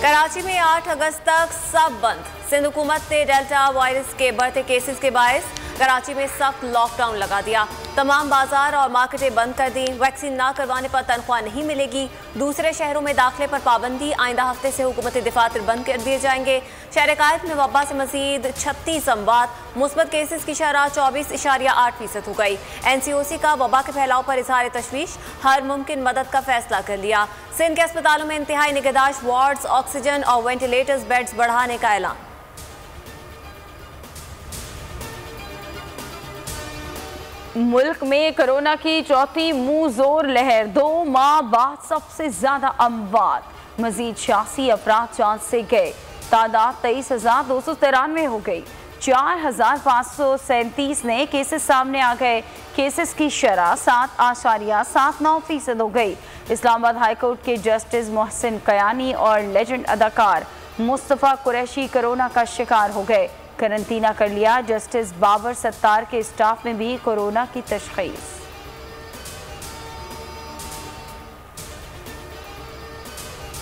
कराची में 8 अगस्त तक सब बंद। सिंध हुकूमत ने डेल्टा वायरस के बढ़ते केसेस के बायस कराची में सख्त लॉकडाउन लगा दिया। तमाम बाजार और मार्केटें बंद कर दी। वैक्सीन ना करवाने पर तनख्वाह नहीं मिलेगी। दूसरे शहरों में दाखिले पर पाबंदी। आइंदा हफ्ते से हुकूमती दफातर बंद कर दिए जाएंगे। शहर कायद में वबा से मजीद 36 अमवात। मुस्बत केसेस की शरह 24.8% हो गई। NCOC का वबा के फैलाव पर इजहार तशवीश। हर मुमकिन मदद का फैसला कर लिया। सिंध के अस्पतालों में इंतहाई निगहदाश्त वार्ड्स, ऑक्सीजन और वेंटिलेटर्स बेड्स बढ़ाने का ऐलान। मुल्क में कोरोना की चौथी मुंह जोर लहर। 2 माह बाद सबसे ज्यादा अमवात। मजीद 86 अफराद जान से गए। तादाद 23,293 हो गई। 4,537 नए केसेस सामने आ गए। केसेस की शरह 7.79% हो गई। इस्लामाबाद हाईकोर्ट के जस्टिस मोहसिन कयानी और लेजेंड अदाकार मुस्तफ़ा कुरैशी कोरोना का शिकार हो गए। करंटीना कर लिया। जस्टिस बाबर सत्तार के स्टाफ में भी कोरोना की तशख़ीस।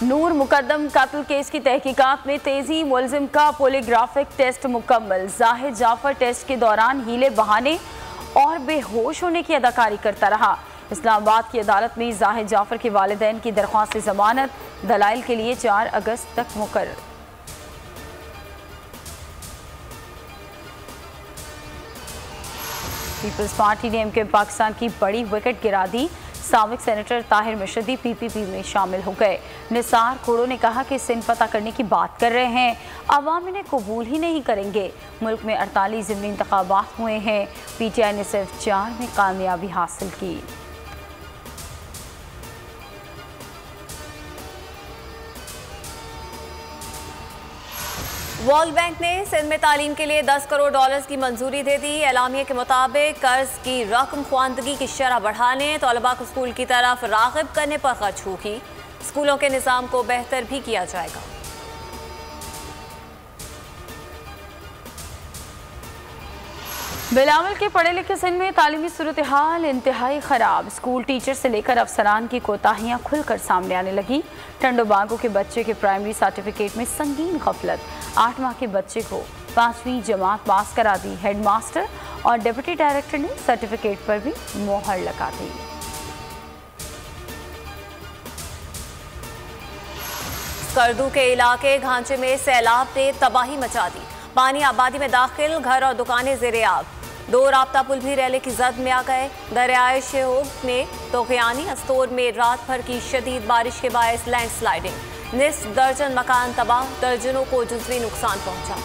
नूर मुकद्दम कत्ल केस की तहकीकात में तेजी। मुलजिम का पोलीग्राफिक टेस्ट मुकम्मल। जाहिद जाफर टेस्ट के दौरान हीले बहाने और बेहोश होने की अदाकारी करता रहा। इस्लामाबाद की अदालत में जाहिद जाफर के वालिदैन की दरख्वास्त जमानत दलाइल के लिए 4 अगस्त तक मुकर्रर। पीपल्स पार्टी ने MK पाकिस्तान की बड़ी विकेट गिरा दी। साबिक सेनेटर ताहिर मशहदी PPP में शामिल हो गए। निसार खोड़ो ने कहा कि सिंध पता करने की बात कर रहे हैं, अवाम इन्हें कबूल ही नहीं करेंगे। मुल्क में 48 ज़िमनी इंतखाबात हुए हैं। PTI ने सिर्फ 4 में कामयाबी हासिल की। वर्ल्ड बैंक ने सिंध में तालीम के लिए $10 करोड़ की मंजूरी दे दी। एलामिया के मुताबिक कर्ज की रकम ख्वानदगी की शरह बढ़ाने, तलबा को स्कूल की तरफ राग़िब करने पर खर्च होगी। स्कूलों के निज़ाम को बेहतर भी किया जाएगा। बिलावल के पढ़े लिखे सिंध में तालीमी सूरत हाल इंतहाई ख़राब। स्कूल टीचर से लेकर अफसरान की कोताहियाँ खुलकर सामने आने लगी। टंडो बागों के बच्चे के प्राइमरी सर्टिफिकेट में संगीन गफलत। 8 माह के बच्चे को 5वीं जमात पास करा दी। हेडमास्टर और डिप्टी डायरेक्टर ने सर्टिफिकेट पर भी मोहर लगा दी। स्कर्दू के इलाके घांचे में सैलाब ने तबाही मचा दी। पानी आबादी में दाखिल, घर और दुकानें ज़ेरे आब। 2 राब्ता पुल भी रैले की जद में आ गए। दरियाए शेहोग में तोगयानी अस्तोर में रात भर की शदीद बारिश के बायस लैंडस्लाइडिंग। निस्फ दर्जन मकान तबाह, दर्जनों को जुज़वी नुकसान पहुंचा।